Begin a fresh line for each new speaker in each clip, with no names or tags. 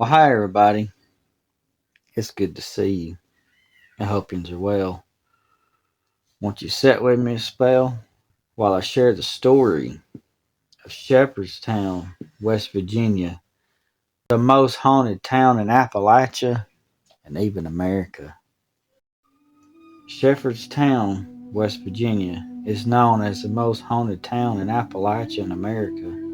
Well, hi everybody. It's good to see you. I hope you're well. Won't you sit with me a spell while I share the story of Shepherdstown, West Virginia, the most haunted town in Appalachia and even America. Shepherdstown, West Virginia is known as the most haunted town in Appalachia and America.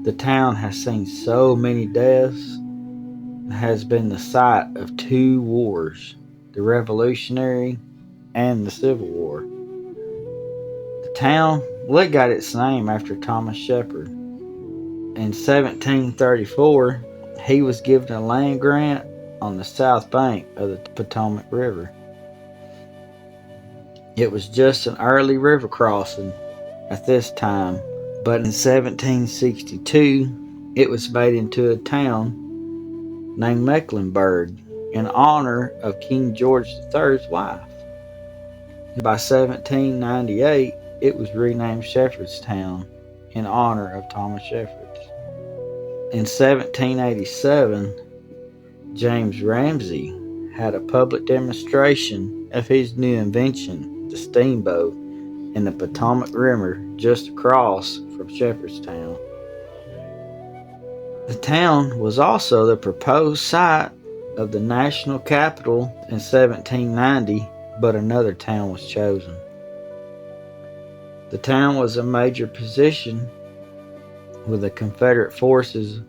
The town has seen so many deaths and has been the site of two wars, the Revolutionary and the Civil War. The town, well, it got its name after Thomas Shepherd. In 1734, he was given a land grant on the south bank of the Potomac River. It was just an early river crossing at this time, but in 1762, it was made into a town named Mecklenburg in honor of King George III's wife. By 1798, it was renamed Shepherdstown in honor of Thomas Shepherd. In 1787, James Ramsey had a public demonstration of his new invention, the steamboat, in the Potomac River just across from Shepherdstown. The town was also the proposed site of the national capital in 1790, but another town was chosen. The town was a major position with the Confederate forces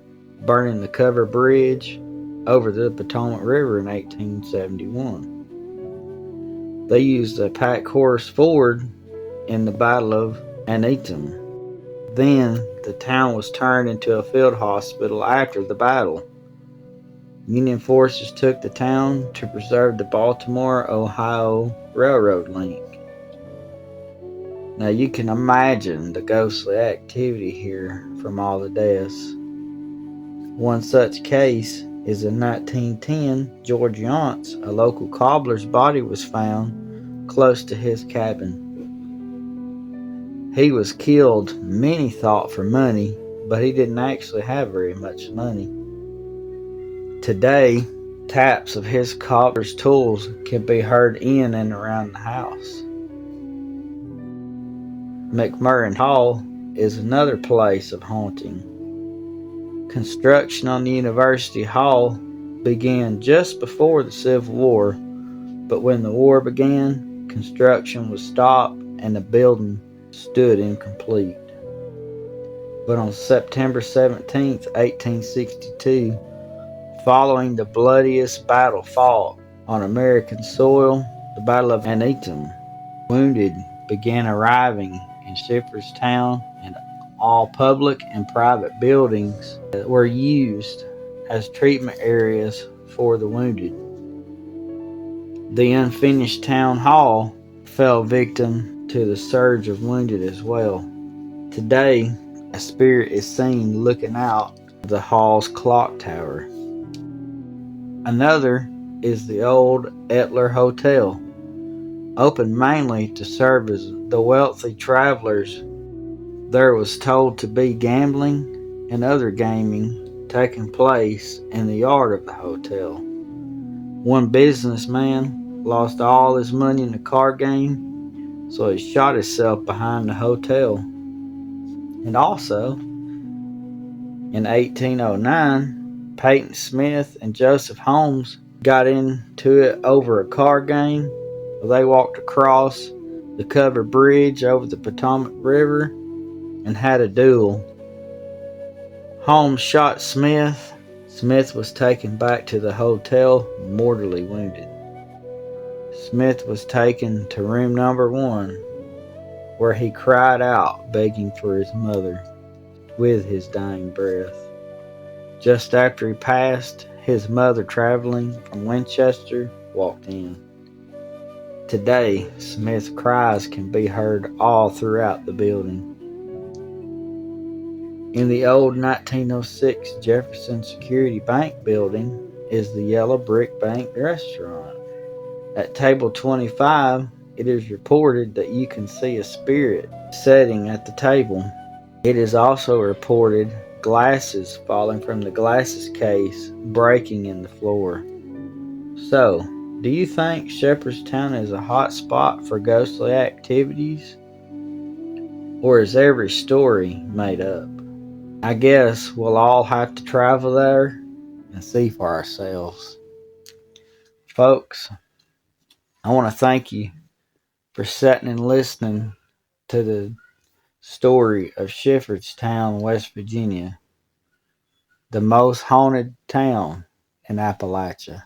burning the covered bridge over the Potomac River in 1871. They used a pack horse ford in the Battle of Antietam. Then the town was turned into a field hospital after the battle. Union forces took the town to preserve the Baltimore-Ohio Railroad link. Now you can imagine the ghostly activity here from all the deaths. One such case is in 1910, George Yance, a local cobbler's body was found close to his cabin. He was killed, many thought for money, but he didn't actually have very much money. Today, taps of his cobbler's tools can be heard in and around the house. Mcmurran Hall is another place of haunting. Construction on the University Hall began just before the Civil War, but when the war began, construction was stopped and the building stood incomplete. But on September 17, 1862, following the bloodiest battle fought on American soil, the Battle of Antietam, wounded began arriving in Shepherdstown, and all public and private buildings were used as treatment areas for the wounded. The unfinished town hall fell victim to the surge of wounded as well. Today, a spirit is seen looking out of the hall's clock tower. Another is the old Etler Hotel, open mainly to serve as the wealthy travelers. There was told to be gambling and other gaming taking place in the yard of the hotel. One businessman lost all his money in the card game, so he shot himself behind the hotel. And also, in 1809, Peyton Smith and Joseph Holmes got into it over a card game. They walked across the covered bridge over the Potomac River and had a duel. Holmes shot Smith. Smith was taken back to the hotel mortally wounded. Smith was taken to room number 1, where he cried out begging for his mother with his dying breath. Just after he passed, his mother, traveling from Winchester, walked in. Today, Smith's cries can be heard all throughout the building. In the old 1906 Jefferson Security Bank building is the Yellow Brick Bank restaurant. At table 25, it is reported that you can see a spirit sitting at the table. It is also reported glasses falling from the glasses case, breaking in the floor. So, do you think Shepherdstown is a hot spot for ghostly activities? Or is every story made up? I guess we'll all have to travel there and see for ourselves. Folks, I want to thank you for sitting and listening to the story of Shepherdstown, West Virginia, the most haunted town in Appalachia.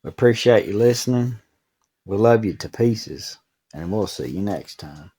We appreciate you listening. We love you to pieces, and we'll see you next time.